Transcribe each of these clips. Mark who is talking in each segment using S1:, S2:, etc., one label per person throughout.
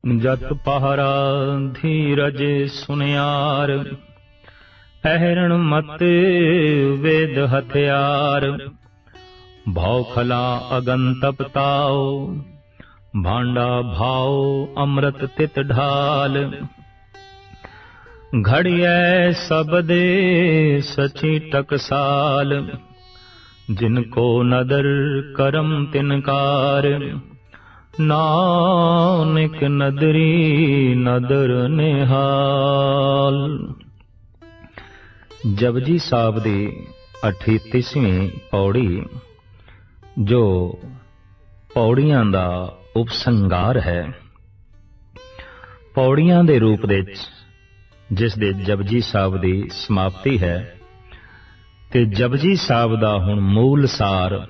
S1: ਜਤ ਪਹਰਾ ਧੀਰਜ ਸੁਨਿਆਰ, ਅਹਰਣ ਮਤ ਵੇਦ ਹਥਿਆਰ। ਭਉ ਖਲਾ ਅਗਨ ਤਪਤਾਓ, ਭਾਂਡਾ ਭਾਉ ਅੰਮ੍ਰਿਤ ਤਿਤ ਢਾਲ। ਘੜੀਐ ਸਬਦੇ ਸਚੀ ਟਕਸਾਲ, ਜਿਨ ਕੋ ਨਦਰ ਕਰਮ ਤਿਨਕਾਰ। ਨਾਨਕ ਨਦਰੀ ਨਦਰ ਨਿਹਾਲ। ਜਪਜੀ ਸਾਹਿਬ ਦੀ 38ਵੀਂ ਪੌੜੀ, ਜੋ ਪੌੜੀਆਂ ਦਾ ਉਪਸੰਹਾਰ ਹੈ। ਪੌੜੀਆਂ ਦੇ ਰੂਪ ਵਿੱਚ ਜਿਸ ਦੇ ਜਪਜੀ ਸਾਹਿਬ ਦੀ ਸਮਾਪਤੀ ਹੈ, ਤੇ ਜਪਜੀ ਸਾਹਿਬ ਦਾ ਹੁਣ ਮੂਲ ਸਾਰ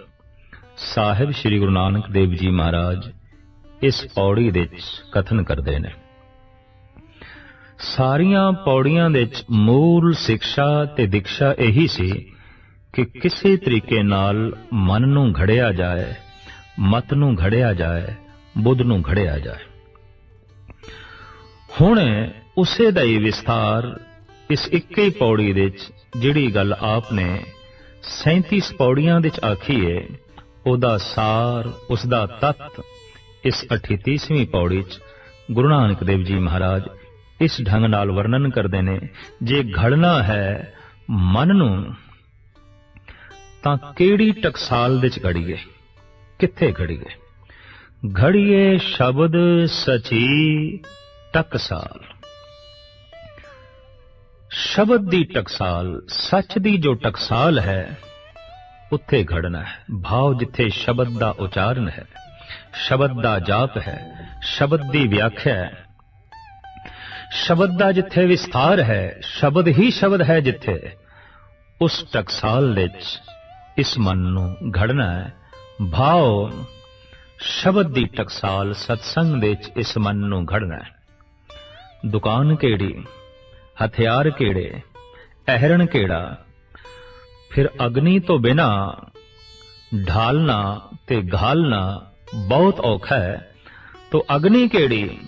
S1: ਸਾਹਿਬ ਸ੍ਰੀ ਗੁਰੂ ਨਾਨਕ ਦੇਵ ਜੀ ਮਹਾਰਾਜ ਇਸ ਪੌੜੀ ਵਿੱਚ ਕਥਨ ਕਰਦੇ ਨੇ। ਸਾਰੀਆਂ ਪੌੜੀਆਂ ਵਿੱਚ ਮੂਲ ਸਿੱਖਿਆ ਤੇ ਦੀਕਸ਼ਾ ਇਹੀ ਸੀ ਕਿ ਕਿਸੇ ਤਰੀਕੇ ਨਾਲ ਮਨ ਨੂੰ ਘੜਿਆ ਜਾਏ, ਮਤ ਨੂੰ ਘੜਿਆ ਜਾਏ, ਬੁੱਧ ਨੂੰ ਘੜਿਆ ਜਾਏ। ਹੁਣ ਉਸੇ ਦਾ ਹੀ ਵਿਸਥਾਰ ਇਸ ਇੱਕ ਹੀ ਪੌੜੀ ਵਿੱਚ, ਜਿਹੜੀ ਗੱਲ ਆਪ ਨੇ 37 ਪੌੜੀਆਂ ਵਿੱਚ ਆਖੀ ਹੈ, ਉਹਦਾ ਸਾਰ, ਉਸਦਾ ਤੱਤ ਇਸ 38ਵੀਂ ਪੌੜੀ 'ਚ ਗੁਰੂ ਨਾਨਕ ਦੇਵ ਜੀ ਮਹਾਰਾਜ ਇਸ ਢੰਗ ਨਾਲ ਵਰਣਨ ਕਰਦੇ ਨੇ। ਜੇ ਘੜਨਾ ਹੈ ਮਨ ਨੂੰ, ਤਾਂ ਕਿਹੜੀ ਟਕਸਾਲ ਵਿੱਚ ਘੜੀਏ, ਕਿੱਥੇ ਘੜੀਏ? ਘੜੀਏ ਸ਼ਬਦ ਸਚੀ ਟਕਸਾਲ। ਸ਼ਬਦ ਦੀ ਟਕਸਾਲ, ਸੱਚ ਦੀ ਜੋ ਟਕਸਾਲ ਹੈ, ਉੱਥੇ ਘੜਨਾ ਹੈ। ਭਾਵ ਜਿੱਥੇ ਸ਼ਬਦ ਦਾ ਉਚਾਰਨ ਹੈ, ਸ਼ਬਦ ਦਾ ਜਾਪ ਹੈ, ਸ਼ਬਦ ਦੀ ਵਿਆਖਿਆ ਹੈ, ਸ਼ਬਦ ਦਾ ਜਿੱਥੇ ਵਿਸਥਾਰ ਹੈ, ਸ਼ਬਦ ਹੀ ਸ਼ਬਦ ਹੈ ਜਿੱਥੇ, ਉਸ ਟਕਸਾਲ ਵਿੱਚ ਇਸ ਮਨ ਨੂੰ ਘੜਨਾ ਹੈ। ਭਾਵ ਸ਼ਬਦ ਦੀ ਟਕਸਾਲ ਸਤਸੰਗ ਵਿੱਚ ਇਸ ਮਨ ਨੂੰ ਘੜਨਾ ਹੈ। ਦੁਕਾਨ ਕਿਹੜੀ, ਹਥਿਆਰ ਕਿਹੜੇ, ਅਹਰਣ ਕਿਹੜਾ? ਫਿਰ ਅਗਨੀ ਤੋਂ ਬਿਨਾ ਢਾਲਣਾ ਤੇ ਘਾਲਣਾ ਬਹੁਤ ਔਖਾ ਹੈ, ਤੋ ਅਗਨੀ ਕਿਹੜੀ?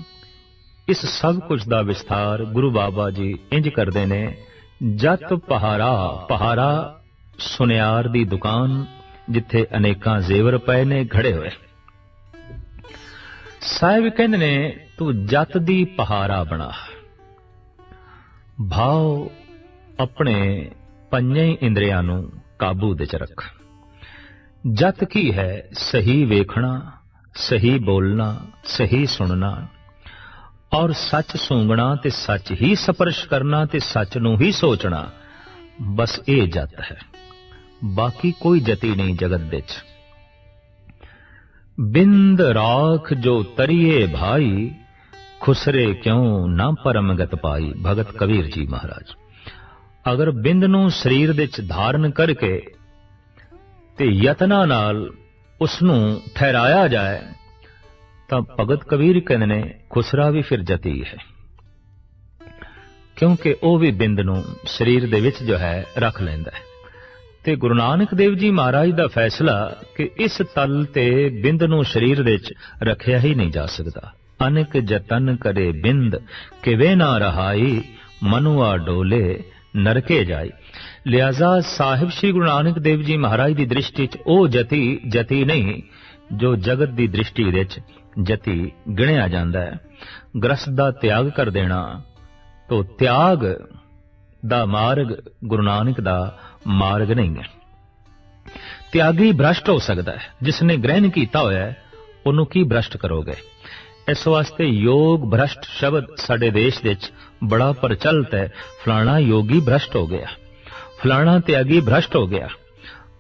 S1: ਇਸ ਸਭ ਕੁਝ ਦਾ ਵਿਸਥਾਰ ਗੁਰੂ ਬਾਬਾ ਜੀ ਇੰਜ ਕਰਦੇ ਨੇ। ਜਤ ਪਹਾਰਾ, ਪਹਾਰਾ ਸੁਨਿਆਰ ਦੀ ਦੁਕਾਨ, ਜਿੱਥੇ ਅਨੇਕਾਂ ਜ਼ੇਵਰ ਪਏ ਨੇ ਘੜੇ ਹੋਏ। ਸਾਹਿਬ ਕਹਿੰਦੇ ਨੇ, ਤੂੰ ਜਤ ਦੀ ਪਹਾਰਾ ਬਣਾ। ਭਾਵ ਆਪਣੇ ਪੰਜੇ ਇੰਦਰੀਆਂ ਨੂੰ ਕਾਬੂ ਵਿੱਚ ਰੱਖ। ਜਤ ਕੀ ਹੈ? ਸਹੀ ਵੇਖਣਾ, ਸਹੀ ਬੋਲਣਾ, ਸਹੀ ਸੁਣਨਾ, ਔਰ ਸੱਚ ਸੂੰਘਣਾ ਤੇ ਸੱਚ ਹੀ ਸਪਰਸ਼ ਕਰਨਾ ਤੇ ਸੱਚ ਨੂੰ ਹੀ ਸੋਚਣਾ। ਬਸ ਇਹ ਜਤ ਹੈ, ਬਾਕੀ ਕੋਈ ਜਤੀ ਨਹੀਂ ਜਗਤ ਵਿੱਚ। ਬਿੰਦ ਰਾਖ ਜੋ ਤਰੀਏ ਭਾਈ, ਖੁਸਰੇ ਕਿਉਂ ਨਾ ਪਰਮਗਤ ਪਾਈ। ਭਗਤ ਕਬੀਰ ਜੀ ਮਹਾਰਾਜ। ਅਗਰ ਬਿੰਦ ਨੂੰ ਸਰੀਰ ਵਿੱਚ ਧਾਰਨ ਕਰਕੇ ਤੇ ਯਤਨਾਂ ਨਾਲ ਉਸ ਨੂੰ ਠਹਿਰਾਇਆ ਜਾਏ, ਤਾਂ ਭਗਤ ਕਬੀਰ ਕਹਿੰਦੇ ਨੇ ਖੁਸਰਾ ਵੀ ਫਿਰ ਜਤੀ ਹੈ, ਕਿਉਂਕਿ ਉਹ ਵੀ ਬਿੰਦ ਨੂੰ ਸਰੀਰ ਦੇ ਵਿੱਚ ਜੋ ਹੈ ਰੱਖ ਲੈਂਦਾ ਹੈ। ਤੇ ਗੁਰੂ ਨਾਨਕ ਦੇਵ ਜੀ ਮਹਾਰਾਜ ਦਾ ਫੈਸਲਾ ਕਿ ਇਸ ਤਲ ਤੇ ਬਿੰਦ ਨੂੰ ਸਰੀਰ ਵਿੱਚ ਰੱਖਿਆ ਹੀ ਨਹੀਂ ਜਾ ਸਕਦਾ। ਅਨੇਕ ਜਤਨ ਕਰੇ ਬਿੰਦ, ਕਿਵੇਂ ਨਾ ਰਹਾਈ, ਮਨੁਆ ਡੋਲੇ ਨਰਕੇ ਜਾਈ। ਲਿਹਾਜ਼ਾ ਸਾਹਿਬ ਸ੍ਰੀ ਗੁਰੂ ਨਾਨਕ ਦੇਵ ਜੀ ਮਹਾਰਾਜ ਦੀ ਦ੍ਰਿਸ਼ਟੀ 'ਚ ਉਹ ਜਤੀ ਨਹੀਂ ਜੋ ਜਗਤ ਦੀ ਦ੍ਰਿਸ਼ਟੀ ਵਿੱਚ ਜਤੀ ਗਿਣਿਆ ਜਾਂਦਾ ਹੈ। ਗ੍ਰਸਤ ਦਾ ਤਿਆਗ ਕਰ ਦੇਣਾ, ਤੋ ਤਿਆਗ ਦਾ ਮਾਰਗ ਗੁਰੂ ਨਾਨਕ ਦਾ ਮਾਰਗ ਨਹੀਂ ਹੈ। ਤਿਆਗੀ ਭ੍ਰਸ਼ਟ ਹੋ ਸਕਦਾ ਹੈ, ਜਿਸ ਨੇ ਗ੍ਰਹਿਣ ਕੀਤਾ ਹੋਇਆ ਉਹਨੂੰ ਕੀ ਭ੍ਰਸ਼ਟ ਕਰੋਗੇ? ਇਸ ਵਾਸਤੇ ਯੋਗ ਭ੍ਰਸ਼ਟ ਸ਼ਬਦ ਸਾਡੇ ਦੇਸ਼ ਵਿੱਚ ਬੜਾ ਪ੍ਰਚਲਿਤ ਹੈ। ਫਲਾਣਾ ਯੋਗੀ ਭ੍ਰਸ਼ਟ ਹੋ ਗਿਆ, ਫਲਾਣਾ ਤਿਆਗੀ ਭ੍ਰਸ਼ਟ ਹੋ ਗਿਆ।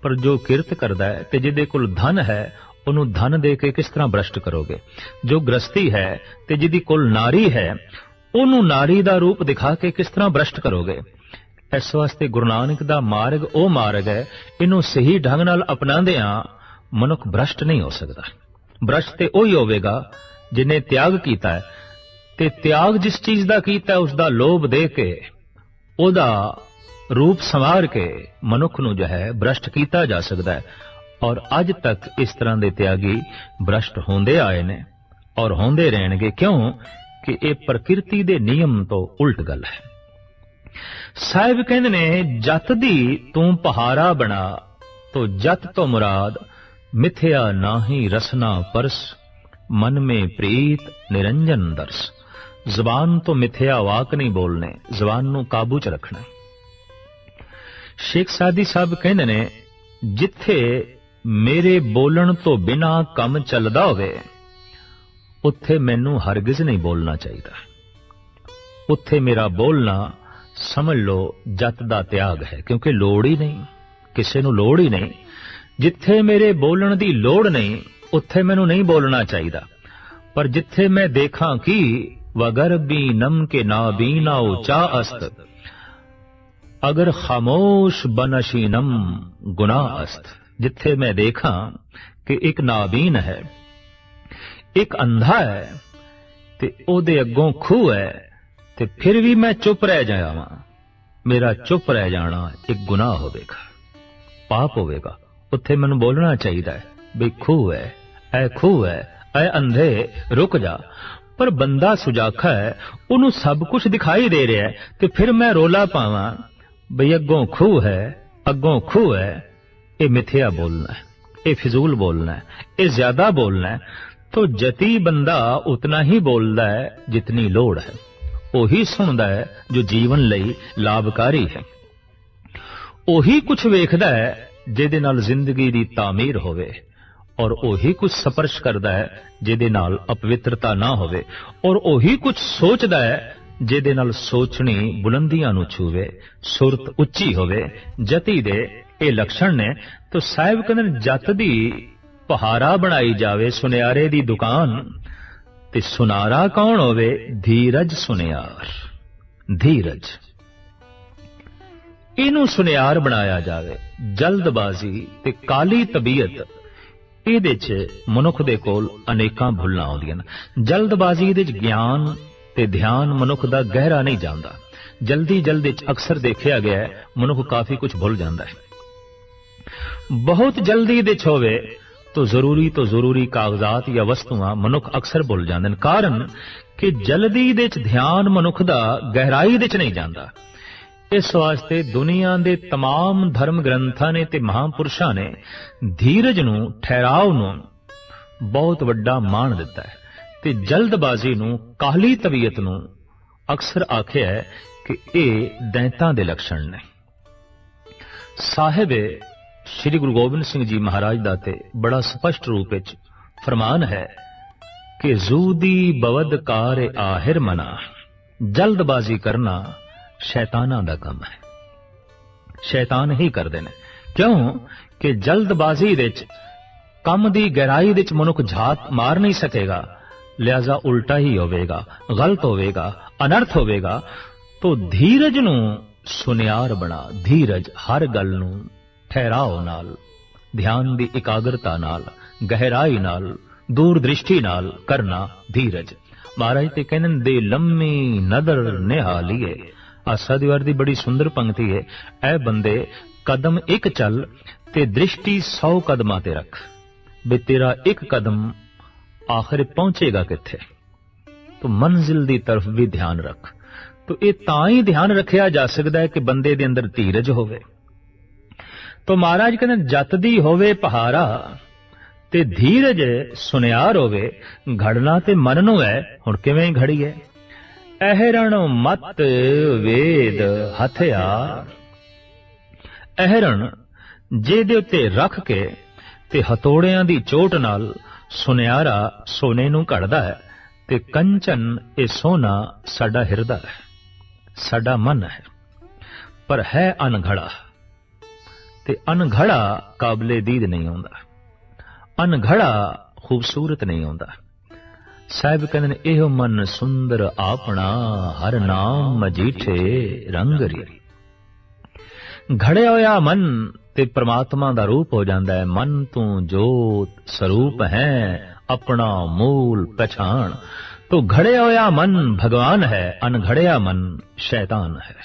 S1: ਪਰ ਜੋ ਕਿਰਤ ਕਰਦਾ ਹੈ ਤੇ ਜਿਹਦੇ ਕੋਲ ਧਨ ਹੈ, ਉਹਨੂੰ ਧਨ ਦੇ ਕੇ ਕਿਸ ਤਰ੍ਹਾਂ ਭ੍ਰਸ਼ਟ ਕਰੋਗੇ? ਜੋ ਗ੍ਰਸਤੀ ਹੈ ਤੇ ਜਿਹਦੀ ਕੋਲ ਨਾਰੀ ਹੈ, ਉਹਨੂੰ ਨਾਰੀ ਦਾ ਰੂਪ ਦਿਖਾ ਕੇ ਕਿਸ ਤਰ੍ਹਾਂ ਭ੍ਰਸ਼ਟ ਕਰੋਗੇ? ਇਸ ਵਾਸਤੇ ਗੁਰੂ ਨਾਨਕ ਦਾ ਮਾਰਗ ਉਹ ਮਾਰਗ ਹੈ, ਇਹਨੂੰ ਸਹੀ ਢੰਗ ਨਾਲ ਅਪਣਾਉਂਦਿਆਂ ਮਨੁੱਖ ਭ੍ਰਸ਼ਟ ਨਹੀਂ ਹੋ ਸਕਦਾ। ਭ੍ਰਸ਼ਟ ਤੇ ਉਹੀ ਹੋਵੇਗਾ ਜਿਹਨੇ ਤਿਆਗ ਕੀਤਾ ਹੈ, ਤੇ ਤਿਆਗ ਜਿਸ ਚੀਜ਼ ਦਾ ਕੀਤਾ ਉਸ ਦਾ ਲੋਭ ਦੇ ਕੇ, ਉਹਦਾ ਰੂਪ ਸੰਵਾਰ ਕੇ ਮਨੁੱਖ ਨੂੰ ਜੋ ਹੈ ਭ੍ਰਸ਼ਟ ਕੀਤਾ ਜਾ ਸਕਦਾ ਹੈ। ਔਰ ਅੱਜ ਤੱਕ ਇਸ ਤਰ੍ਹਾਂ ਦੇ ਤਿਆਗੀ ਭ੍ਰਸ਼ਟ ਹੁੰਦੇ ਆਏ ਨੇ। ਔਰ ਹੁੰਦੇ ਰਹਿਣਗੇ। ਕਿਉਂ ਕਿ ਇਹ ਪ੍ਰਕਿਰਤੀ ਦੇ ਨਿਯਮ ਤੋਂ ਉਲਟ ਗੱਲ ਹੈ। ਸਾਹਿਬ ਕਹਿੰਦੇ ਨੇ, ਜਤ ਦੀ ਤੂੰ ਪਹਾਰਾ ਬਣਾ, ਤੋ ਜਤ ਤੋਂ ਮੁਰਾਦ ਮਿਥਿਆ ਨਾਹੀ ਰਸਨਾ ਪਰਸ, ਮਨ ਮੇਂ ਪ੍ਰੀਤ ਨਿਰੰਜਨ ਦਰਸ। ਜ਼ਬਾਨ ਤੋਂ ਮਿਥਿਆ ਵਾਕ ਨਹੀਂ ਬੋਲਨੇ, ਜ਼ਬਾਨ ਨੂੰ ਕਾਬੂ ਚ ਰੱਖਣਾ। ਸ਼ੇਖ ਸਾਦੀ ਸਾਹਿਬ ਕਹਿੰਦੇ ਨੇ, ਜਿੱਥੇ ਮੇਰੇ ਬੋਲਣ ਤੋਂ ਬਿਨਾਂ ਕੰਮ ਚੱਲਦਾ ਹੋਵੇ ਉੱਥੇ ਮੈਨੂੰ ਹਰਗਿਜ਼ ਨਹੀਂ ਬੋਲਣਾ ਚਾਹੀਦਾ। ਉੱਥੇ ਮੇਰਾ ਬੋਲਣਾ ਸਮਝ ਲਓ ਜਤ ਦਾ ਤਿਆਗ ਹੈ, ਕਿਉਂਕਿ ਲੋੜ ਹੀ ਨਹੀਂ, ਕਿਸੇ ਨੂੰ ਲੋੜ ਹੀ ਨਹੀਂ। ਜਿੱਥੇ ਮੇਰੇ ਬੋਲਣ ਦੀ ਲੋੜ ਨਹੀਂ ਉੱਥੇ ਮੈਨੂੰ ਨਹੀਂ ਬੋਲਣਾ ਚਾਹੀਦਾ। ਪਰ ਜਿੱਥੇ ਮੈਂ ਦੇਖਾਂ ਕਿ ਵਗਰ ਬੀਨਮ ਕੇ ਨਾਬੀਨਾ ਉਚਾ ਅਸਤ, ਅਗਰ ਖਾਮੋਸ਼ ਬਨਸ਼ੀਨਮ ਗੁਨਾਹ ਅਸਤ। ਜਿੱਥੇ ਮੈਂ ਦੇਖਾਂ ਕਿ ਇੱਕ ਨਾਬੀਨ ਹੈ, ਇੱਕ ਅੰਧਾ ਹੈ ਤੇ ਉਹਦੇ ਅੱਗੋਂ ਖੂਹ ਹੈ, ਤੇ ਫਿਰ ਵੀ ਮੈਂ ਚੁੱਪ ਰਹਿ ਜਾਵਾਂ, ਮੇਰਾ ਚੁੱਪ ਰਹਿ ਜਾਣਾ ਇੱਕ ਗੁਨਾਹ ਹੋਵੇਗਾ, ਪਾਪ ਹੋਵੇਗਾ। ਉੱਥੇ ਮੈਨੂੰ ਬੋਲਣਾ ਚਾਹੀਦਾ ਹੈ ਬਈ ਖੂਹ ਹੈ, ਐ ਖੂਹ ਹੈ, ਐ ਅੰਧੇ ਰੁਕ ਜਾ। ਪਰ ਬੰਦਾ ਸੁਜਾਖਾ ਹੈ, ਉਹਨੂੰ ਸਭ ਕੁਝ ਦਿਖਾਈ ਦੇ ਰਿਹਾ ਹੈ, ਤੇ ਫਿਰ ਮੈਂ ਰੋਲਾ ਪਾਵਾਂ ਬਈ ਅੱਗੋਂ ਖੂਹ ਹੈ, ਅੱਗੋਂ ਖੂਹ ਹੈ। ਇਹ ਮਿਥਿਆ ਬੋਲਣਾ ਹੈ, ਇਹ ਫਿਜ਼ੂਲ ਬੋਲਣਾ ਹੈ, ਇਹ ਜ਼ਿਆਦਾ ਬੋਲਣਾ ਹੈ। तो जति बंदा उतना ही बोलता है जितनी लोड़ है, ਉਹੀ ਸੁਣਦਾ ਹੈ ਜੋ ਜੀਵਨ ਲਈ ਲਾਭਕਾਰੀ ਹੈ। ਉਹੀ ਕੁਝ ਵੇਖਦਾ ਹੈ ਜਿਹਦੇ ਨਾਲ ਜ਼ਿੰਦਗੀ ਦੀ ਤਾਮੀਰ ਹੋਵੇ, ਔਰ ਉਹੀ ਕੁਝ ਸਪਰਸ਼ ਕਰਦਾ ਹੈ ਜਿਹਦੇ ਨਾਲ ਅਪਵਿੱਤਰਤਾ ਨਾ ਹੋਵੇ, ਔਰ ਉਹੀ ਕੁਝ ਸੋਚਦਾ ਹੈ ਜਿਹਦੇ ਨਾਲ ਸੋਚਣੀ ਬੁਲੰਦੀਆਂ ਨੂੰ ਛੂਵੇ, ਸੁਰਤ ਉੱਚੀ ਹੋਵੇ। ਜਤੀ ਦੇ ਇਹ ਲੱਛਣ ਨੇ। ਤਾਂ ਸਾਹਿਬ ਕਹਿੰਦੇ ਜਤ ਦੀ ਪਹਾਰਾ ਬਣਾਈ ਜਾਵੇ, ਸੁਨਿਆਰੇ ਦੀ ਦੁਕਾਨ, ਤੇ ਸੁਨਾਰਾ ਕੌਣ ਹੋਵੇ? ਧੀਰਜ ਸੁਨਿਆਰ। ਧੀਰਜ, ਇਹਨੂੰ ਸੁਨਿਆਰ ਬਣਾਇਆ ਜਾਵੇ। ਜਲਦਬਾਜ਼ੀ ਤੇ ਕਾਲੀ ਤਬੀਅਤ, ਇਹਦੇ 'ਚ ਮਨੁੱਖ ਦੇ ਕੋਲ ਅਨੇਕਾਂ ਭੁੱਲਾਂ ਆਉਂਦੀਆਂ ਨੇ। ਜਲਦਬਾਜ਼ੀ ਦੇ 'ਚ ਗਿਆਨ ਤੇ ਧਿਆਨ ਮਨੁੱਖ ਦਾ ਗਹਿਰਾ ਨਹੀਂ ਜਾਂਦਾ। ਜਲਦੀ ਜਲਦੀ 'ਚ ਅਕਸਰ ਦੇਖਿਆ ਗਿਆ ਹੈ ਮਨੁੱਖ ਕਾਫੀ ਕੁਝ ਭੁੱਲ ਜਾਂਦਾ ਹੈ। ਬਹੁਤ ਜਲਦੀ ਦੇ 'ਚ ਹੋਵੇ तो ਜ਼ਰੂਰੀ ਕਾਗਜ਼ਾਤ ਜਾਂ ਵਸਤੂਆਂ ਮਨੁੱਖ ਅਕਸਰ ਭੁੱਲ ਜਾਂਦੇ ਨੇ। ਕਾਰਨ ਕਿ ਜਲਦੀ ਦੇ 'ਚ ਧਿਆਨ ਮਨੁੱਖ ਦਾ ਗਹਿਰਾਈ ਦੇ 'ਚ ਨਹੀਂ ਜਾਂਦਾ। ਇਸ ਵਾਸਤੇ ਦੁਨੀਆ ਦੇ तमाम ਧਰਮ ਗ੍ਰੰਥਾਂ ਨੇ ਤੇ ਮਹਾਂਪੁਰਸ਼ਾਂ ਨੇ ਧੀਰਜ ਨੂੰ, ਠਹਿਰਾਵ ਨੂੰ ਬਹੁਤ ਵੱਡਾ ਮਾਣ ਦਿੱਤਾ ਹੈ, ਤੇ ਜਲਦਬਾਜ਼ੀ ਨੂੰ, ਕਾਹਲੀ ਤਬੀਅਤ ਨੂੰ ਅਕਸਰ ਆਖਿਆ ਹੈ ਕਿ ਇਹ ਦੈਂਤਾਂ ਦੇ ਲੱਛਣ ਨੇ। ਸਾਹਿਬ श्री गुरु गोबिंद सिंह जी महाराज दा ते बड़ा स्पष्ट रूप विच फरमान है कि जूदी बवद कार आहिर मना। जल्दबाजी करना शैताना दा काम है, शैतान ही करदे ने। क्यों कि जल्दबाजी विच काम दी गहराई विच मनुख झात मार नहीं सकेगा, लिहाजा उल्टा ही होवेगा, गलत होवेगा, अनर्थ होवेगा। तो धीरज नूं सुनियार बना। धीरज हर गल नूं ठहराव नाल, ध्यान दी इकाग्रता नाल, गहराई नाल, दूरदृष्टि नाल करना धीरज। महाराज ते कहने दे लम्मी नदर निहालीए। आसा दीवार दी बड़ी सुंदर पंक्ति है। ऐ बंदे कदम एक चल ते दृष्टि 100 कदमां ते रख, बे तेरा एक कदम आखिर पहुंचेगा किथे। तो मंजिल दी तरफ भी ध्यान रख। तो ये तां ही ध्यान रखिया जा सकता है कि बंदे दे अंदर धीरज होवे। तो महाराज कहते जत दी होवे पहारा ते धीरज सुनियार होवे। घड़ना ते मन नूं है, हुण किवें घड़ी है? अहरण मत वेद हथियार। अहरण जेदे उत्ते रख के ते हथोड़ियां दी चोट नाल सुनियारा सोने नूं घड़दा है, ते कंचन ए सोना साडा हिरदा है, साडा मन है, पर है अनघड़ा। ते अनघड़ा काबले दीद नहीं होंदा, अनघड़ा खूबसूरत नहीं होंदा। साहिब कहते ने एहो मन सुंदर आपना, हर नाम मजीठे रंगरी। घड़िया होया मन ते परमात्मा दा रूप हो जांदा है। मन तू जोत स्वरूप है, अपना मूल पहचान। तो घड़िया होया मन भगवान है, अनघड़िया मन शैतान है।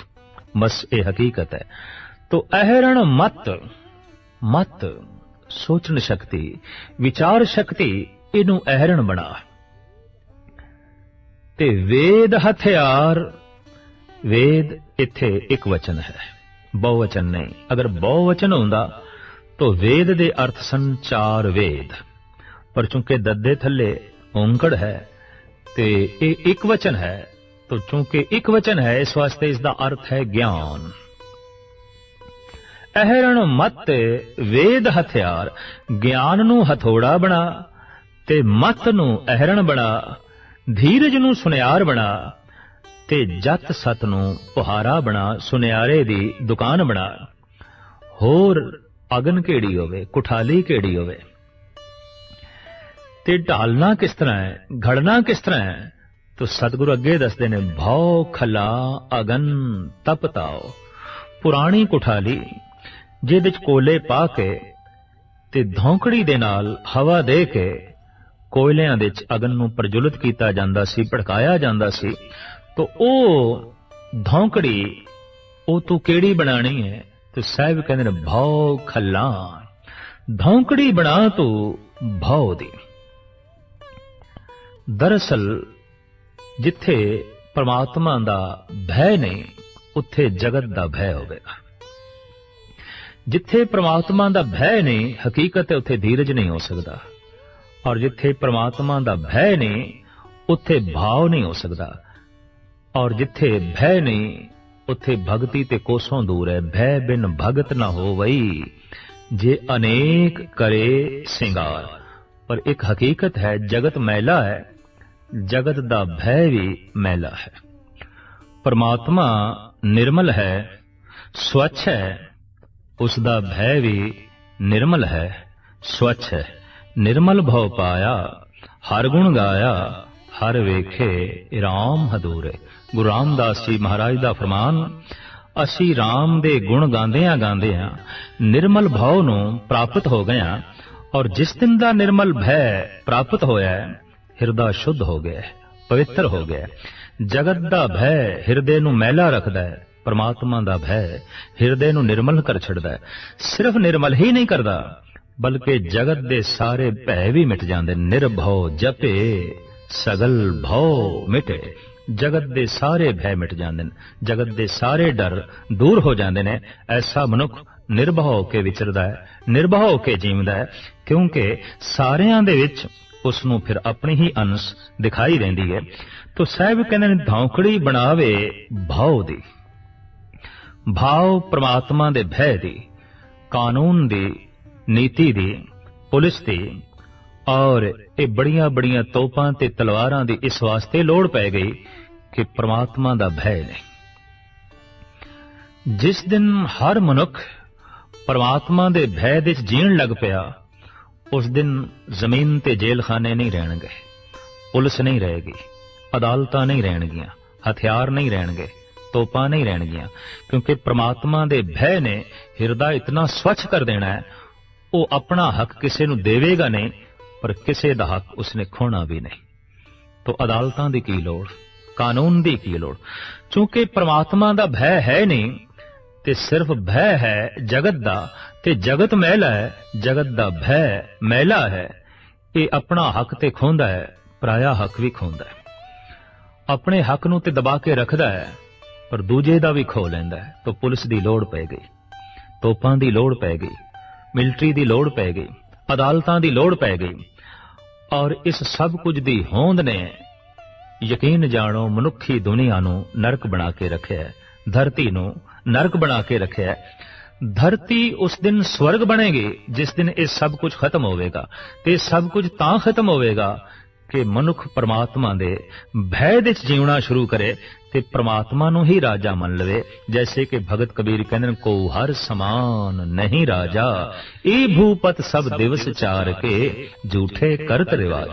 S1: बस ये हकीकत है। तो अहरण मत, मत सोचन शक्ति, विचार शक्ति, इनू अहरण बना। ਤੇ ਵੇਦ ਹਥਿਆਰ। ਵੇਦ ਇੱਥੇ ਇੱਕ ਵਚਨ ਹੈ, ਬਹੁਵਚਨ ਨਹੀਂ। ਅਗਰ ਬਹੁਵਚਨ ਹੁੰਦਾ ਤਾਂ ਵੇਦ ਦੇ ਅਰਥ ਸਨ 4 ਵੇਦ, ਪਰ ਚूंकि ਦੱਦੇ ਥੱਲੇ ਔਂਕੜ ਹੈ ਤੇ ਇਹ ਇੱਕ ਵਚਨ ਹੈ, ਤਾਂ ਚूंकि ਇੱਕ ਵਚਨ ਹੈ ਇਸ ਵਾਸਤੇ ਇਸ ਦਾ ਅਰਥ ਹੈ ਗਿਆਨ। ਅਹਰਣ ਮਤ ਵੇਦ ਹਥਿਆਰ। ਗਿਆਨ ਨੂੰ ਹਥੌੜਾ ਬਣਾ ਤੇ ਮਤ ਨੂੰ ਅਹਰਣ ਬਣਾ, ਧੀਰਜ ਨੂੰ ਸੁਨਿਆਰ ਬਣਾ ਤੇ ਜਤ ਸਤ ਨੂੰ ਪੁਹਾਰਾ ਬਣਾ, ਸੁਨਿਆਰੇ ਦੀ ਦੁਕਾਨ ਬਣਾ। ਹੋਰ ਅਗਨ ਕਿਹੜੀ ਹੋਵੇ, ਕੁਠਾਲੀ ਕਿਹੜੀ ਹੋਵੇ, ਤੇ ਢਾਲਣਾ ਕਿਸ ਤਰ੍ਹਾਂ ਹੈ, ਘੜਨਾ ਕਿਸ ਤਰ੍ਹਾਂ ਹੈ, ਤਾਂ ਸਤਿਗੁਰੂ ਅੱਗੇ ਦੱਸਦੇ ਨੇ, ਭਉ ਖਲਾ ਅਗਨ ਤਪਤਾਓ। ਪੁਰਾਣੀ ਕੁਠਾਲੀ ਜਿਹਦੇ ਚ ਕੋਲੇ ਪਾ ਕੇ ਤੇ ਧੌਂਕੜੀ ਦੇ ਨਾਲ ਹਵਾ ਦੇ ਕੇ ਕੋਇਲਿਆਂ ਦੇ ਚ ਅਗਨ ਨੂੰ ਪ੍ਰਜਵਲਿਤ ਕੀਤਾ ਜਾਂਦਾ ਸੀ, ਭੜਕਾਇਆ ਜਾਂਦਾ ਸੀ। ਤਾਂ ਉਹ ਧੌਂਕੜੀ ਉਹ ਤੂੰ ਕਿਹੜੀ ਬਣਾਣੀ ਹੈ? ਤੇ ਸਾਹਿਬ ਕਹਿੰਦੇ ਨੇ, ਭਉ ਖੱਲਾ। ਧੌਂਕੜੀ ਬਣਾ ਤੂੰ ਭਉ ਦੀ। ਦਰਅਸਲ ਜਿੱਥੇ ਪਰਮਾਤਮਾ ਦਾ ਭੈ ਨਹੀਂ, ਉੱਥੇ ਜਗਤ ਦਾ ਭੈ ਹੋਵੇਗਾ। ਜਿੱਥੇ ਪ੍ਰਮਾਤਮਾ ਦਾ ਭੈ ਨਹੀਂ, ਹਕੀਕਤ ਹੈ ਉੱਥੇ ਧੀਰਜ ਨਹੀਂ ਹੋ ਸਕਦਾ। ਔਰ ਜਿੱਥੇ ਪ੍ਰਮਾਤਮਾ ਦਾ ਭੈ ਨਹੀਂ, ਉੱਥੇ ਭਾਵ ਨਹੀਂ ਹੋ ਸਕਦਾ। ਔਰ ਜਿੱਥੇ ਭੈ ਨਹੀਂ, ਉੱਥੇ ਭਗਤੀ ਤੇ ਕੋਸੋਂ ਦੂਰ ਹੈ। ਭੈ ਬਿਨ ਭਗਤ ਨਾ ਹੋਵਈ, ਜੇ ਅਨੇਕ ਕਰੇ ਸਿੰਗਾਰ। ਪਰ ਇੱਕ ਹਕੀਕਤ ਹੈ, ਜਗਤ ਮੈਲਾ ਹੈ, ਜਗਤ ਦਾ ਭੈ ਵੀ ਮੈਲਾ ਹੈ। ਪਰਮਾਤਮਾ ਨਿਰਮਲ ਹੈ, ਸਵੱਛ ਹੈ, ਉਸ ਦਾ ਭੈ ਵੀ ਨਿਰਮਲ ਹੈ, ਸਵੱਛ ਹੈ। ਨਿਰਮਲ ਭਉ ਪਾਇਆ, ਹਰ ਗੁਣ ਗਾਇਆ, ਹਰ ਵੇਖੇ ਰਾਮ ਹਦੂਰੇ। ਗੁਰੂ ਰਾਮਦਾਸ ਜੀ ਮਹਾਰਾਜ ਦਾ ਫਰਮਾਨ, ਅਸੀਂ ਰਾਮ ਦੇ ਗੁਣ ਗਾਉਂਦਿਆਂ ਗਾਉਂਦਿਆਂ ਨਿਰਮਲ ਭਉ ਨੂੰ ਪ੍ਰਾਪਤ ਹੋ ਗਏ ਹਾਂ। ਔਰ ਜਿਸ ਦਿਨ ਦਾ ਨਿਰਮਲ ਭੈ ਪ੍ਰਾਪਤ ਹੋਇਆ, ਹਿਰਦਾ ਸ਼ੁੱਧ ਹੋ ਗਿਆ, ਪਵਿੱਤਰ ਹੋ ਗਿਆ। ਜਗਤ ਦਾ ਭੈ ਹਿਰਦੇ ਨੂੰ ਮੈਲਾ ਰੱਖਦਾ ਹੈ, ਪਰਮਾਤਮਾ ਦਾ ਭੈ ਹਿਰਦੇ ਨੂੰ ਨਿਰਮਲ ਕਰ ਛੱਡਦਾ ਹੈ। ਸਿਰਫ ਨਿਰਮਲ ਹੀ ਨਹੀਂ ਕਰਦਾ, ਬਲਕਿ ਜਗਤ ਦੇ ਸਾਰੇ ਭੈ ਵੀ ਮਿਟ ਜਾਂਦੇ। ਨਿਰਭਉ ਜਪੇ ਸਗਲ ਭਉ ਮਿਟੇ। ਜਗਤ ਦੇ ਸਾਰੇ ਭੈ ਮਿਟ ਜਾਂਦੇ ਨੇ, ਜਗਤ ਦੇ ਸਾਰੇ ਡਰ ਦੂਰ ਹੋ ਜਾਂਦੇ ਨੇ। ਐਸਾ ਮਨੁੱਖ ਨਿਰਭਉ ਹੋ ਕੇ ਵਿਚਰਦਾ ਹੈ, ਨਿਰਭਉ ਹੋ ਕੇ ਜੀਵਦਾ ਹੈ, ਕਿਉਂਕਿ ਸਾਰਿਆਂ ਦੇ ਵਿੱਚ ਉਸ ਨੂੰ ਫਿਰ ਆਪਣੀ ਹੀ ਅੰਸ਼ ਦਿਖਾਈ ਦਿੰਦੀ ਹੈ। ਤੋ ਸਾਹਿਬ ਕਹਿੰਦੇ ਨੇ, ਧੌਂਕੜੀ ਬਣਾਵੇ ਭਾਉ ਦੀ। ਭਾਵ ਪ੍ਰਮਾਤਮਾ ਦੇ ਭੈ ਦੀ, ਕਾਨੂੰਨ ਦੀ, ਨੀਤੀ ਦੀ, ਪੁਲਿਸ ਦੀ। ਔਰ ਇਹ ਬੜੀਆਂ ਬੜੀਆਂ ਤੋਪਾਂ ਤੇ ਤਲਵਾਰਾਂ ਦੀ ਇਸ ਵਾਸਤੇ ਲੋੜ ਪੈ ਗਈ ਕਿ ਪ੍ਰਮਾਤਮਾ ਦਾ ਭੈ ਨਹੀਂ। ਜਿਸ ਦਿਨ ਹਰ ਮਨੁੱਖ ਪ੍ਰਮਾਤਮਾ ਦੇ ਭੈ ਦੇ ਜੀਣ ਲੱਗ ਪਿਆ, ਉਸ ਦਿਨ ਜ਼ਮੀਨ ਤੇ ਜੇਲਖਾਨੇ ਨਹੀਂ ਰਹਿਣਗੇ, ਪੁਲਿਸ ਨਹੀਂ ਰਹੇਗੀ, ਅਦਾਲਤਾਂ ਨਹੀਂ ਰਹਿਣਗੀਆਂ, ਹਥਿਆਰ ਨਹੀਂ ਰਹਿਣਗੇ, ਤੋਪਾਂ ਨਹੀਂ ਰਹਿਣਗੀਆਂ। ਕਿਉਂਕਿ ਪ੍ਰਮਾਤਮਾ ਦੇ ਭੈ ਨੇ ਹਿਰਦਾ ਇਤਨਾ ਸਵੱਛ ਕਰ ਦੇਣਾ ਹੈ, ਉਹ ਆਪਣਾ ਹੱਕ ਕਿਸੇ ਨੂੰ ਦੇਵੇਗਾ ਨਹੀਂ, ਪਰ ਕਿਸੇ ਦਾ ਹੱਕ ਉਸਨੇ ਖੋਣਾ ਵੀ ਨਹੀਂ। ਤੋ ਅਦਾਲਤਾਂ ਦੀ ਕੀ ਲੋੜ, ਕਾਨੂੰਨ ਦੀ ਕੀ ਲੋੜ? ਕਿਉਂਕਿ ਪ੍ਰਮਾਤਮਾ ਦਾ ਭੈ ਹੈ ਨਹੀਂ, ਤੇ ਸਿਰਫ ਭੈ ਹੈ ਜਗਤ ਦਾ, ਤੇ ਜਗਤ ਮੈਲਾ ਹੈ, ਜਗਤ ਦਾ ਭੈ ਮੈਲਾ ਹੈ। ਇਹ ਆਪਣਾ ਹੱਕ ਤੇ ਖੋਂਦਾ ਹੈ, ਪਰਾਇਆ ਹੱਕ ਵੀ ਖੋਂਦਾ ਹੈ। ਆਪਣੇ ਹੱਕ ਨੂੰ ਤੇ ਦਬਾ ਕੇ ਰੱਖਦਾ ਹੈ, ਪਰ ਦੂਜੇ ਦਾ ਵੀ ਖੋ ਲੈਂਦਾ ਹੈ। ਤਾਂ ਪੁਲਿਸ ਦੀ ਲੋੜ ਪੈ ਗਈ, ਤੋਪਾਂ ਦੀ ਲੋੜ ਪੈ ਗਈ, ਮਿਲਟਰੀ ਦੀ ਲੋੜ ਪੈ ਗਈ, ਅਦਾਲਤਾਂ ਦੀ ਲੋੜ ਪੈ ਗਈ। ਔਰ ਇਸ ਸਭ ਕੁਝ ਦੀ ਹੋਂਦ ਨੇ ਯਕੀਨ ਜਾਣੋ ਮਨੁੱਖੀ ਦੁਨੀਆ ਨੂੰ ਨਰਕ ਬਣਾ ਕੇ ਰੱਖਿਆ, ਧਰਤੀ ਨੂੰ ਨਰਕ ਬਣਾ ਕੇ ਰੱਖਿਆ। ਧਰਤੀ ਉਸ ਦਿਨ ਸਵਰਗ ਬਣੇਗੀ ਜਿਸ ਦਿਨ ਇਹ ਸਭ ਕੁਝ ਖਤਮ ਹੋਵੇਗਾ। ਤੇ ਸਭ ਕੁਝ ਤਾਂ ਖਤਮ ਹੋਵੇਗਾ ਕਿ ਮਨੁੱਖ ਪਰਮਾਤਮਾ ਦੇ ਭੈ ਦੇ ਵਿੱਚ ਜੀਉਣਾ ਸ਼ੁਰੂ ਕਰੇ ਤੇ ਪਰਮਾਤਮਾ ਨੂੰ ਹੀ ਰਾਜਾ ਮੰਨ ਲਵੇ। ਜੈਸੇ ਕਿ ਭਗਤ ਕਬੀਰ ਕਹਿੰਦੇ ਨੇ, ਕੋ ਹਰ ਸਮਾਨ ਨਹੀਂ ਰਾਜਾ, ਇਹ ਭੂਪਤ ਸਭ ਦਿਵਸ ਚਾਰ ਕੇ ਝੂਠੇ ਕਰਤ ਰਿਵਾਜ।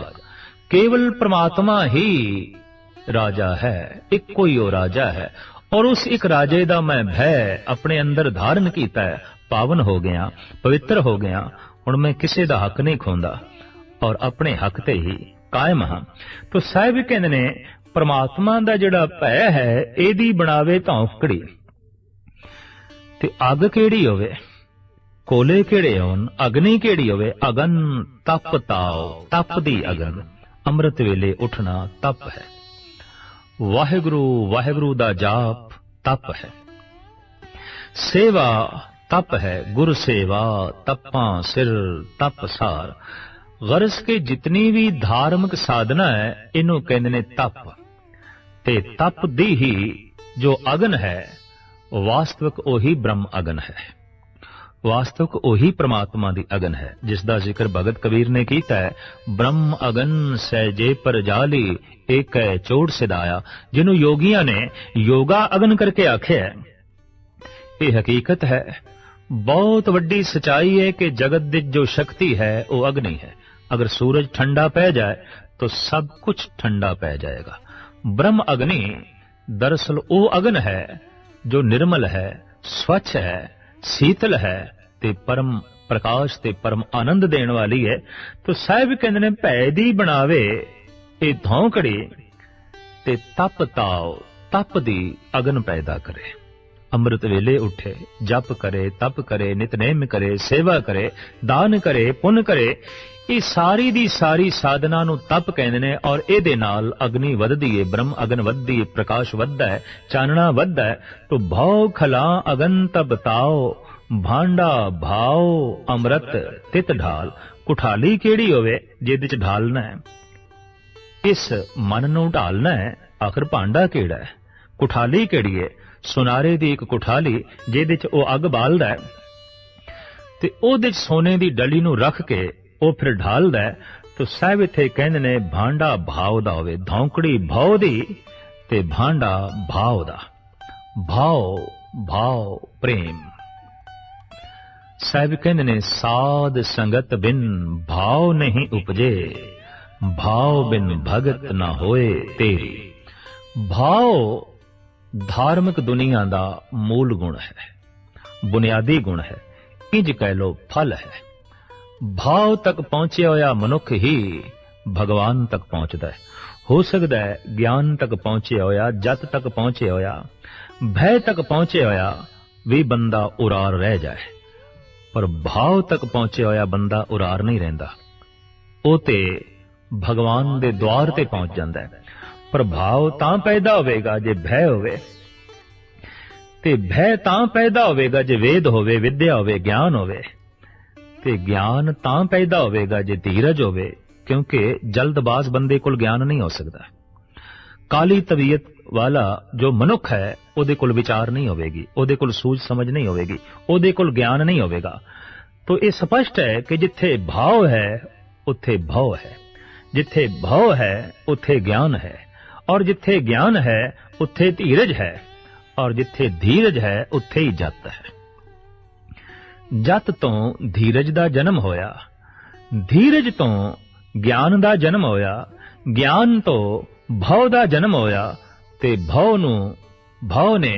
S1: ਕੇਵਲ ਪਰਮਾਤਮਾ ਹੀ ਰਾਜਾ ਹੈ, ਇੱਕੋ ਹੀ ਉਹ ਰਾਜਾ ਹੈ। ਔਰ ਉਸ ਇੱਕ ਰਾਜੇ ਦਾ ਮੈਂ ਭੈ ਆਪਣੇ ਅੰਦਰ ਧਾਰਨ ਕੀਤਾ ਹੈ, ਪਾਵਨ ਹੋ ਗਿਆ, ਪਵਿੱਤਰ ਹੋ ਗਿਆ। ਹੁਣ ਮੈਂ ਕਿਸੇ ਦਾ ਹੱਕ ਨਹੀਂ ਖੋਂਦਾ ਔਰ ਆਪਣੇ ਹੱਕ ਤੇ ਹੀ ਕਾਇਮ ਹਾਂ। ਤੋ ਸਾਹਿਬ ਕਹਿੰਦੇ ਨੇ, ਪਰਮਾਤਮਾ ਦਾ ਜਿਹੜਾ ਭੈ ਹੈ ਇਹਦੀ ਬਣਾਵੇ ਧੌਂਕੜੀ। ਤੇ ਅੱਗ ਕਿਹੜੀ ਹੋਵੇ, ਕੋਲੇ ਕਿਹੜੇ ਹੋਣ, ਅਗਨੀ ਕਿਹੜੀ ਹੋਵੇ। ਅਗਨ ਤਪ ਤਾਓ, ਤਪ ਦੀ ਅਗਨ, ਅੰਮ੍ਰਿਤ ਵੇਲੇ ਉੱਠਣਾ ਤਪ ਹੈ। ਵਾਹਿਗੁਰੂ ਵਾਹਿਗੁਰੂ ਦਾ ਜਾਪ ਤਪ ਹੈ, ਸੇਵਾ तप है, गुर सेवा तपा सिर तप सार। गरज के जितनी भी धार्मिक साधना है इनू कहते ने तप। ते तप दी ही जो अगन है वास्तविक ओही ब्रह्म अगन है, वास्तविक ओही परमात्मा दी अगन है, जिसका जिक्र भगत कबीर ने कीता है। ब्रह्म अगन सहजे पर जाली एक चोड़ सिदाया। जिन्हों योगिया ने योगा अगन करके आख्या है, ये हकीकत है, बहुत वड्डी सच्चाई है कि जगत दी जो शक्ति है वो अग्नि है। अगर सूरज ठंडा पै जाए तो सब कुछ ठंडा पै जाएगा। ब्रह्म अग्नि दरअसल वो अग्न है जो निर्मल है, स्वच्छ है, शीतल है ते परम प्रकाश ते परम आनंद देने वाली है। तो साहिब कहते ने भै दी बनावे ये धौंकड़ी ते तप ताओ तप दी अग्न पैदा करे। अमृत वेले उठे, जप करे, तप करे, नितनेम करे, सेवा करे, दान करे, पुण्य करे, ये सारी दी सारी साधना नूं तप कहंदे ने। और इहदे नाल अग्नि वधदी है, ब्रह्म अग्न वधदी है, प्रकाश वधदा है, चानना वधदा है। तो भौ खला अगन तब ताओ भांडा भाओ अमृत तित ढाल। कुठाली केड़ी होवे जिहदे च ढालना है, इस मन नूं ढालना है। आखिर भांडा केड़ा है, कुठाली केड़ी है? सुनारे दी एक कुठाली जिहदे च ओ अग बालदा है ते ओहदे च सोने दी डली नूं रख के ओ फिर ढालदा है। तो साहिब इत्थे कहंदे ने भांडा भाव दा होवे, धौंकड़ी भाव दी ते भांडा भाव दा। भाव भाव प्रेम। साहिब कहंदे ने साध संगत बिन भाव नहीं उपजे, भाव बिन भगत ना होए तेरी। भाव धार्मिक दुनिया का मूल गुण है, बुनियादी गुण है, इंज कह लो फल है। भाव तक पहुंचा होया मनुख ही भगवान तक पहुंचता है। हो सकता है ज्ञान तक पहुंचे होया, जत तक पहुंचे होया, भय तक पहुंचे होया भी बंदा उरार रह जाए, पर भाव तक पहुंचे होया बंदा उरार नहीं रहिंदा। ओ ते भगवान दे द्वार ते पहुंच जांदा है। पर भाव तां पैदा होवेगा जे भय होवे, ते भय तां पैदा होवेगा जे वेद होवे, विद्या होवे, ज्ञान होवे, ते ज्ञान तां पैदा होवेगा जे धीरज होवे। क्योंकि जल्दबाज बंदे कोल ज्ञान नहीं हो सकता। काली तबीयत वाला जो मनुख है ओदे कोल विचार नहीं होवेगी, ओदे कोल सूझ समझ नहीं होवेगी, ओदे कोल ज्ञान नहीं होवेगा। तो ये स्पष्ट है कि जिथे भाव है उथे भव है, जिथे भव है उथे ज्ञान है, और जिथे ज्ञान है उथे धीरज है, और जिथे धीरज है उथे ही जत है। जत तो धीरज दा जन्म होया, धीरज तो ज्ञान दा जन्म होया, ज्ञान तो भव दा जन्म होया, ते भव ने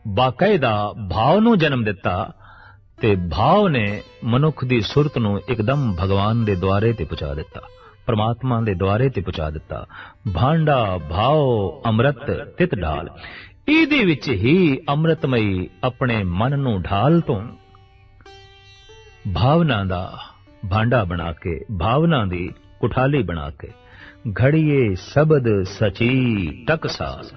S1: बाकायदा भाव नूं जन्म दिता, ते भाव ने मनुख दी सुरत नूं एकदम भगवान दे द्वारे ते पहुंचा दिता, परमात्मा दे द्वारे ते पहुंचा दिता। भांडा भाव अमृत तित ढाल। इहदे विच ही अमृतमई अपने मन नूं ढाल तो भावना दा भांडा बना के, भावना दी कुठाली बना के, घड़िए शब्द सची टकसाल।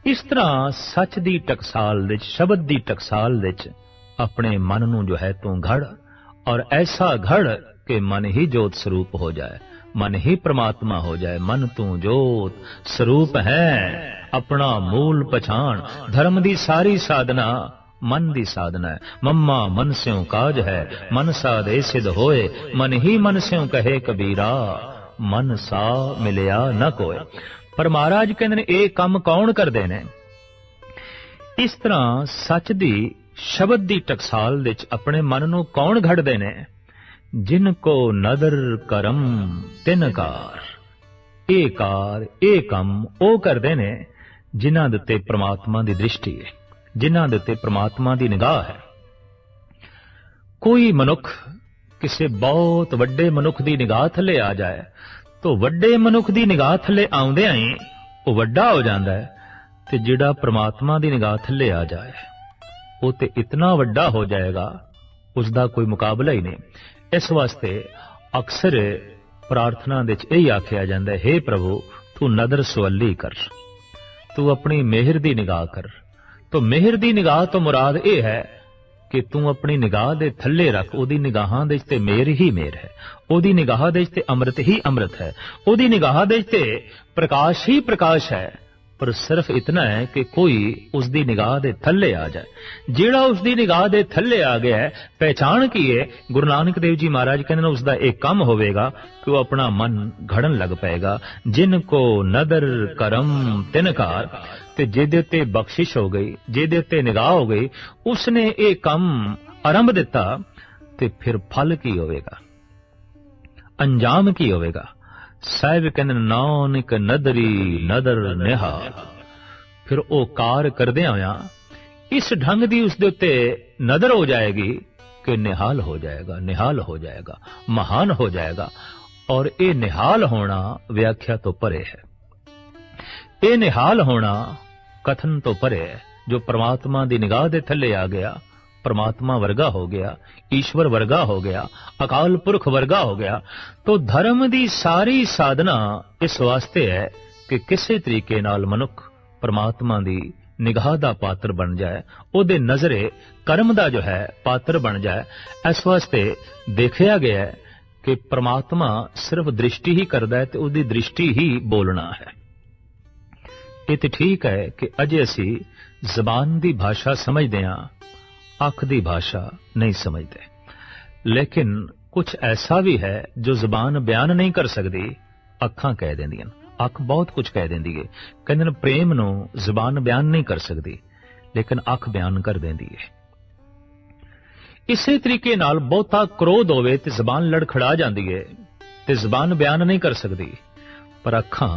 S1: इस तरह सच दी टकसाल विच, शब्द दी टकसाल विच अपने मन नूं जो है तू घड़, और ऐसा घड़ के मन ही जोत स्वरूप हो जाए, मन ही परमात्मा हो जाए। मन तू जोत स्वरूप है, अपना मूल पछाण। धर्म दी सारी साधना मन दी साधना है। मम्मा मन स्यों काज है, मन सा दे सिद्ध होए, मन ही मन स्यों कहे कबीरा, मन सा मिलिया न कोय। पर महाराज कहते ने ये काम कौन करदे ने? इस तरह सच दी शब्द दी टकसाल विच अपने मन नूं कौन घड़दे ने? जिनको नदर करम तिन कार। ए कार ए कम ओ करदे ने जिन्हां दे उत्ते परमात्मा दी दृष्टि है, जिन्हां दे उत्ते परमात्मा दी निगाह है। कोई मनुख किसी बहुत वड्डे मनुख दी निगाह थले आ जाए तो वड्डे मनुख दी निगाह थले आउंदे ही वो वड्डा हो जांदा है, ते जिहड़ा परमात्मा दी निगाह थले आ जाए वो ते इतना वड्डा हो जाएगा उसका कोई मुकाबला ही नहीं। इस वास्ते अक्सर प्रार्थना दे यही आख्या जाता है, हे प्रभु तू नदर सवली कर, तू अपनी मेहर दी निगाह कर। तो मेहर दी निगाह तो मुराद यह है कि तू अपनी निगाह दे थल्ले रख, ओदी निगाहां दे ते मेहर ही मेहर है, ओदी निगाह दे ते अमृत ही अमृत है, ओदी निगाह दे ते प्रकाश ही प्रकाश है। पर सिर्फ इतना है कि कोई उसकी निगाह दे थल्ले आ जाए। जेड़ा उसकी निगाह दे थल्ले आ गया है, पहचान की है, गुरु नानक देव जी महाराज कहते उसका एक काम होवेगा कि वह अपना मन घड़न लग पाएगा। जिनको नदर करम तिनकार, ते जेदे ते बख्शिश हो गई, जेदे ते निगाह हो गई, उसने एक काम आरंभ दिता, ते फिर फल की होवेगा, अंजाम की होवेगा। साहिब कहते नानक नदरी नदर निहाल। फिर वो कार करदे होया इस ढंग दी उसदे उत्ते नदर हो जाएगी कि निहाल हो जाएगा, निहाल हो जाएगा, महान हो जाएगा। और ये निहाल होना व्याख्या तो परे है, ये निहाल होना कथन तो परे है। जो परमात्मा दी निगाह दे थल्ले आ गया, परमात्मा वर्गा हो गया, ईश्वर वर्गा हो गया, अकाल पुरख वर्गा हो गया, तो धर्म दी सारी साधना इस वास्ते है कि किसी तरीके नाल मनुख परमात्मा दी निगाह दा पात्र बन जाए, ओदे नजरे कर्म दा जो है पात्र बन जाए। इस वास्ते देखा गया है कि परमात्मा सिर्फ दृष्टि ही करदा है, तो ओदी दृष्टि ही बोलना है। ये तो ठीक है कि अजे असी जबान दी भाषा समझदे हां, अख दी भाषा नहीं समझते, लेकिन कुछ ऐसा भी है जो जबान बयान नहीं कर सकती, अखां कह देंदियां। अख बहुत कुछ कह देंदी है, कहंदे ने प्रेम नूं जबान बयान नहीं कर सकती, लेकिन अख बयान कर देंदी है। इसे तरीके नाल बहुता क्रोध होवे ते जबान लड़खड़ा जाती है, ते जबान बयान नहीं कर सकती, पर अखां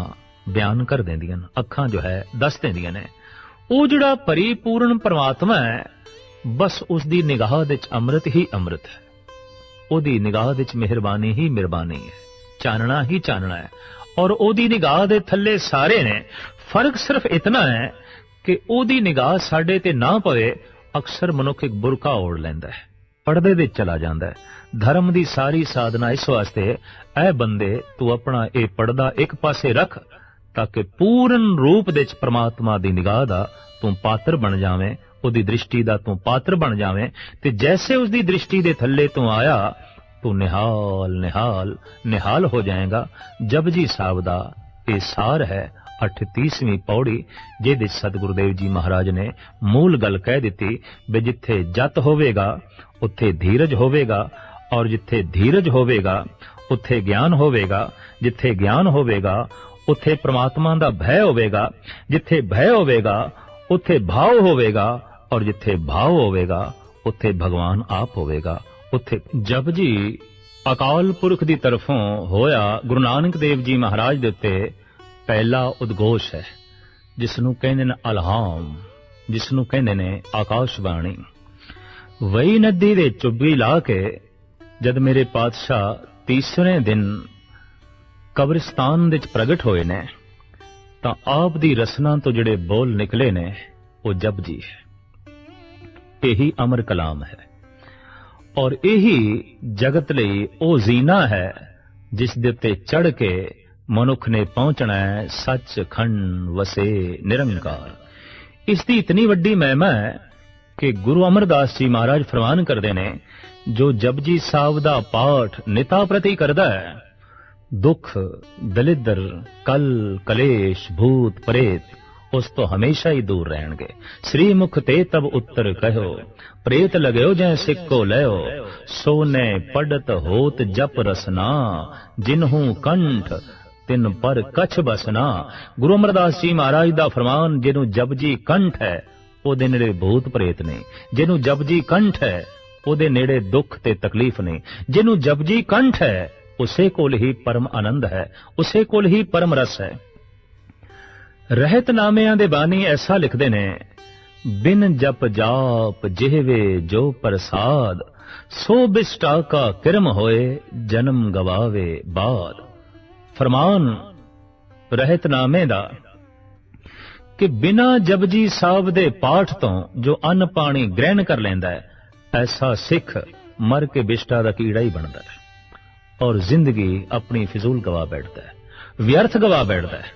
S1: बयान कर देंदियां। अखां जो है दस देंदियां ने। वो जिहड़ा परिपूर्ण परमात्मा है, बस उसकी निगाह दे अमृत ही अमृत है, ओदी निगाह दे मेहरबानी ही मेहरबानी है, चानना ही चानना है। और ओदी निगाह दे थल्ले सारे ने। फर्क सिर्फ इतना है कि ओदी निगाह साडे ते ना पवे। अक्सर मनुख एक बुरका ओढ़ लैंदा है, पर्दे दे चला जांदा है। धर्म दी सारी साधना इस वास्ते ऐ बंदे तू अपना ये पर्दा एक पासे रख, ताकि पूर्ण रूप दे परमात्मा दी निगाह दा तू पात्र बन जावें, उदी दृष्टि दा तू पात्र बन जावें। ते जैसे उसकी दृष्टि दे थल्ले तू आया, तू निहाल निहाल निहाल हो जाएगा। जपजी साहब दा ये सार है 38ਵੀਂ पौड़ी, जिहदे सतगुरुदेव जी महाराज ने मूल गल कह दी भी जिथे जत होवेगा उत्थे धीरज होवेगा, और जिथे धीरज होवेगा उत्थे ज्ञान होवेगा, जिथे ज्ञान होवेगा उत्थे परमात्मा दा भय होवेगा, जिथे भय होवेगा उत्थे भाव होवेगा, और जिथे भाव होवेगा उत्थे भगवान आप होवेगा। उत्थे जप जी अकाल पुरख दी तरफों होया गुरु नानक देव जी महाराज दे उत्ते पहला उद्घोष है, जिसनू कहंदे ने अलहाम, जिसनू कहंदे ने आकाशवाणी। वही नदी दे चुब्बी ला के जद मेरे पातशाह तीसरे दिन कब्रिस्तान दे प्रगट होए ने, तां आप दी रसना तो जिहड़े बोल निकले ने वो जप जी है। यही अमर कलाम है, और यही जगत लई ओ जीना है जिस दे उत्ते चढ़ के मनुख ने पहुंचना है सच खंड वसे निरंकार। इसकी इतनी वड्डी महिमा है कि गुरु अमरदास जी महाराज फरमान करते ने, जो जपजी साहब दा पाठ निता प्रति करदा है, दुख दलिदर कल कलेश भूत प्रेत उस तो हमेशा ही दूर रहेंगे। श्री मुख ते तब उत्तर कहो, प्रेत लगयो जै सिक्को लयो, सोने पढ़त होत जप रसना, जिन्हू कंठ तिन पर कछ बसना। गुरु अमरदास जी महाराज दा फरमान, जिन्हू जपजी कंठ है ओदे नेड़े भूत प्रेत ने, जिन्हू जपजी कंठ है ओदे नेड़े दुख ते तकलीफ ने, जिन्हू जपजी कंठ है उसे कोल ही परम आनंद है, उसे कोल ही परम रस है। रहत नामियां दे बानी ऐसा लिखदे ने, बिन जप जाप जिहवे जो प्रसाद, सो बिष्टा का किरम होए जन्म गवावे बाद। फरमान रहत नामे दा कि बिना जपजी साहब दे पाठ तो जो अन्न पानी ग्रहण कर लेंदा है, ऐसा सिख मर के बिष्टा दा कीड़ा ही बनता है, और जिंदगी अपनी फिजूल गवा बैठता है, व्यर्थ गवा बैठता है।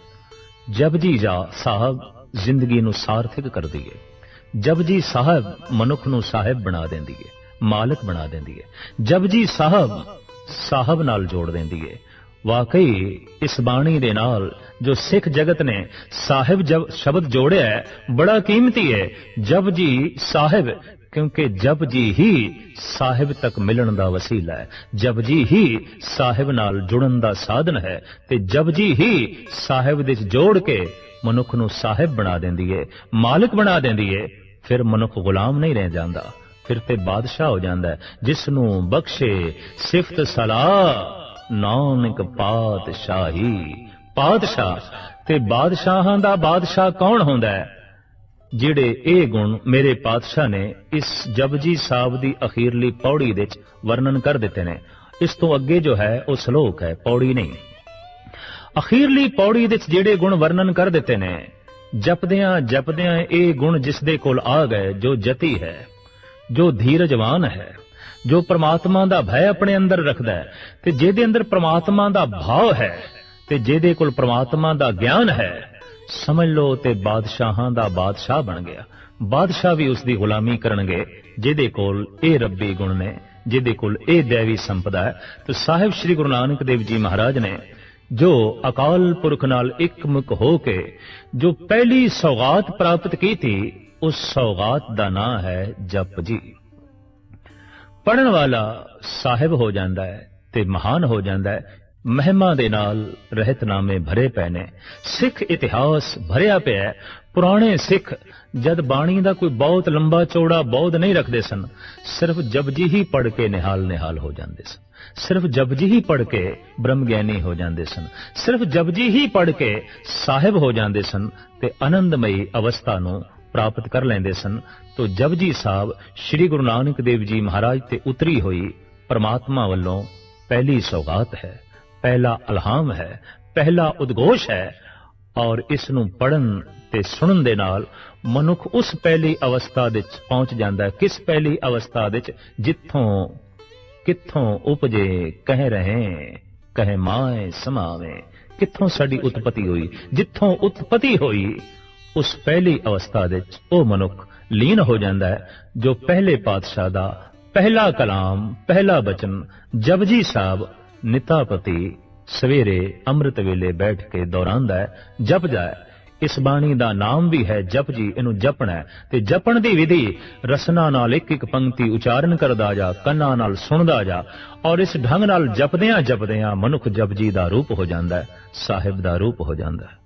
S1: जपजी जा साहब ਜ਼ਿੰਦਗੀ ਨੂੰ ਸਾਰਥਕ ਕਰਦੀ ਹੈ। ਜਪਜੀ ਸਾਹਿਬ ਮਨੁੱਖ ਨੂੰ ਸਾਹਿਬ ਬਣਾ ਦਿੰਦੀ ਹੈ, ਮਾਲਕ ਬਣਾ ਦਿੰਦੀ ਹੈ। ਜਪਜੀ ਸਾਹਿਬ ਨਾਲ ਜੋੜ ਦਿੰਦੀ ਹੈ। ਵਾਕਈ ਇਸ ਬਾਣੀ ਦੇ ਨਾਲ ਜੋ ਸਿੱਖ ਜਗਤ ਨੇ ਸਾਹਿਬ ਸ਼ਬਦ ਜੋੜਿਆ ਹੈ, ਬੜਾ ਕੀਮਤੀ ਹੈ। ਜਪਜੀ ਸਾਹਿਬ, ਕਿਉਂਕਿ ਜਪਜੀ ਹੀ ਸਾਹਿਬ ਤੱਕ ਮਿਲਣ ਦਾ ਵਸੀਲਾ ਹੈ। ਜਪਜੀ ਹੀ ਸਾਹਿਬ ਨਾਲ ਜੁੜਨ ਦਾ ਸਾਧਨ ਹੈ ਤੇ ਜਪਜੀ ਹੀ ਸਾਹਿਬ ਦੇ ਵਿੱਚ ਜੋੜ ਕੇ ਮਨੁੱਖ ਨੂੰ ਸਾਹਿਬ ਬਣਾ ਦਿੰਦੀ ਹੈ, ਮਾਲਕ ਬਣਾ ਦਿੰਦੀ ਹੈ। ਫਿਰ ਮਨੁੱਖ ਗੁਲਾਮ ਨਹੀਂ ਰਹਿ ਜਾਂਦਾ, ਫਿਰ ਤੇ ਬਾਦਸ਼ਾਹ ਹੋ ਜਾਂਦਾ ਹੈ। ਜਿਸ ਨੂੰ ਬਖਸ਼ੇ ਸਿਫਤ ਸਲਾਹ ਨਾਨਕ ਪਾਤਸ਼ਾਹੀ। ਪਾਤਸ਼ਾਹ ਤੇ ਬਾਦਸ਼ਾਹਾਂ ਦਾ ਬਾਦਸ਼ਾਹ ਕੌਣ ਹੁੰਦਾ ਹੈ? ਜਿਹੜੇ ਇਹ ਗੁਣ ਮੇਰੇ ਪਾਤਸ਼ਾਹ ਨੇ ਇਸ ਜਪਜੀ ਸਾਹਿਬ ਦੀ ਅਖੀਰਲੀ ਪੌੜੀ ਵਿੱਚ ਵਰਣਨ ਕਰ ਦਿੱਤੇ ਨੇ। ਇਸ ਤੋਂ ਅੱਗੇ ਜੋ ਹੈ ਉਹ ਸ਼ਲੋਕ ਹੈ, ਪੌੜੀ ਨਹੀਂ। ਅਖੀਰਲੀ ਪੌੜੀ ਵਿੱਚ ਜਿਹੜੇ ਗੁਣ ਵਰਣਨ ਕਰ ਦਿੱਤੇ ਨੇ, ਜਪਦਿਆਂ ਜਪਦਿਆਂ ਇਹ ਗੁਣ ਜਿਸ ਦੇ ਕੋਲ ਆ ਗਏ, ਜੋ ਜਤੀ ਹੈ, ਜੋ ਧੀਰਜਵਾਨ ਹੈ, ਜੋ ਪ੍ਰਮਾਤਮਾ ਦਾ ਭੈ ਆਪਣੇ ਅੰਦਰ ਰੱਖਦਾ ਹੈ ਤੇ ਜਿਹਦੇ ਅੰਦਰ ਪ੍ਰਮਾਤਮਾ ਦਾ ਭਾਵ ਹੈ ਤੇ ਜਿਹਦੇ ਕੋਲ ਪ੍ਰਮਾਤਮਾ ਦਾ ਗਿਆਨ ਹੈ, ਸਮਝ ਲਓ ਤੇ ਬਾਦਸ਼ਾਹਾਂ ਦਾ ਬਾਦਸ਼ਾਹ ਬਣ ਗਿਆ। ਬਾਦਸ਼ਾਹ ਵੀ ਉਸ ਦੀ ਗੁਲਾਮੀ ਕਰਨਗੇ ਜਿਹਦੇ ਕੋਲ ਇਹ ਰੱਬੀ ਗੁਣ ਨੇ, ਜਿਹਦੇ ਕੋਲ ਇਹ ਦੇਵੀ ਸੰਪਦਾ ਹੈ। ਤੇ ਸਾਹਿਬ ਸ੍ਰੀ ਗੁਰੂ ਨਾਨਕ ਦੇਵ ਜੀ ਮਹਾਰਾਜ ਨੇ ਜੋ ਅਕਾਲ ਪੁਰਖ ਨਾਲ ਇੱਕਮੁਖ ਹੋ ਕੇ ਜੋ ਪਹਿਲੀ ਸੌਗਾਤ ਪ੍ਰਾਪਤ ਕੀਤੀ, ਉਸ ਸੌਗਾਤ ਦਾ ਨਾਂ ਹੈ ਜਪਜੀ। ਪੜਨ ਵਾਲਾ ਸਾਹਿਬ ਹੋ ਜਾਂਦਾ ਹੈ ਤੇ ਮਹਾਨ ਹੋ ਜਾਂਦਾ ਹੈ। ਮਹਿਮਾ ਦੇ ਨਾਲ ਰਹਿਤਨਾਮੇ ਭਰੇ ਪਏ ਨੇ, ਸਿੱਖ ਇਤਿਹਾਸ ਭਰਿਆ ਪਿਆ ਹੈ। ਪੁਰਾਣੇ ਸਿੱਖ ਜਦ ਬਾਣੀ ਦਾ ਕੋਈ ਬਹੁਤ ਲੰਬਾ ਚੌੜਾ ਬੌਧ ਨਹੀਂ ਰੱਖਦੇ ਸਨ, ਸਿਰਫ ਜਪਜੀ ਹੀ ਪੜ੍ਹ ਕੇ ਨਿਹਾਲ ਹੋ ਜਾਂਦੇ ਸਨ। ਸਿਰਫ ਜਪਜੀ ਹੀ ਪੜ੍ਹ ਕੇ ਬ੍ਰਹਮ ਗਿਆਨੀ ਹੋ ਜਾਂਦੇ ਸਨ। ਸਿਰਫ ਜਪਜੀ ਹੀ ਪੜ੍ਹ ਕੇ ਸਾਹਿਬ ਹੋ ਜਾਂਦੇ ਸਨ ਤੇ ਆਨੰਦਮਈ ਅਵਸਥਾ ਨੂੰ ਪ੍ਰਾਪਤ ਕਰ ਲੈਂਦੇ ਸਨ। ਤੋ ਜਪਜੀ ਸਾਹਿਬ ਸ੍ਰੀ ਗੁਰੂ ਨਾਨਕ ਦੇਵ ਜੀ ਮਹਾਰਾਜ ਤੇ ਉਤਰੀ ਹੋਈ ਪਰਮਾਤਮਾ ਵੱਲੋਂ ਪਹਿਲੀ ਸੌਗਾਤ ਹੈ, ਪਹਿਲਾ ਅਲਹਾਮ ਹੈ, ਪਹਿਲਾ ਉਦਘੋਸ਼ ਹੈ। ਔਰ ਇਸ ਨੂੰ ਪੜਨ ਤੇ ਸੁਣਨ ਦੇ ਨਾਲ ਮਨੁੱਖ ਉਸ ਪਹਿਲੀ ਅਵਸਥਾ ਵਿੱਚ ਪਹੁੰਚ ਜਾਂਦਾ ਹੈ। ਕਿਸ ਪਹਿਲੀ ਅਵਸਥਾ ਵਿੱਚ? ਜਿੱਥੋਂ ਕਿੱਥੋਂ ਉਪਜੇ ਕਹਿ ਰਹੇ ਕਹੇ ਮਾਏ ਸਮਾਵੇ। ਕਿੱਥੋਂ ਸਾਡੀ ਉਤਪਤੀ ਹੋਈ? ਜਿੱਥੋਂ ਉਤਪਤੀ ਹੋਈ ਉਸ ਪਹਿਲੀ ਅਵਸਥਾ ਵਿੱਚ ਉਹ ਮਨੁੱਖ ਲੀਨ ਹੋ ਜਾਂਦਾ ਹੈ, ਜੋ ਪਹਿਲੇ ਪਾਤਸ਼ਾਹ ਦਾ ਪਹਿਲਾ ਕਲਾਮ, ਪਹਿਲਾ ਬਚਨ ਜਪਜੀ ਸਾਹਿਬ ਨਿਤਾਪਤੀ ਸਵੇਰੇ ਅੰਮ੍ਰਿਤ ਵੇਲੇ ਬੈਠ ਕੇ ਦੁਹਰਾਉਂਦਾ ਹੈ, ਜਪਦਾ ਹੈ। ਇਸ ਬਾਣੀ ਦਾ ਨਾਮ ਵੀ ਹੈ ਜਪਜੀ। ਇਹਨੂੰ ਜਪਣਾ ਹੈ ਤੇ ਜਪਣ ਦੀ ਵਿਧੀ ਰਸਨਾ ਨਾਲ ਇੱਕ ਇੱਕ ਪੰਕਤੀ ਉਚਾਰਨ ਕਰਦਾ ਜਾ, ਕੰਨਾਂ ਨਾਲ ਸੁਣਦਾ ਜਾ। ਔਰ ਇਸ ਢੰਗ ਨਾਲ ਜਪਦਿਆਂ ਜਪਦਿਆਂ ਮਨੁੱਖ ਜਪਜੀ ਦਾ ਰੂਪ ਹੋ ਜਾਂਦਾ ਹੈ, ਸਾਹਿਬ ਦਾ ਰੂਪ ਹੋ ਜਾਂਦਾ ਹੈ।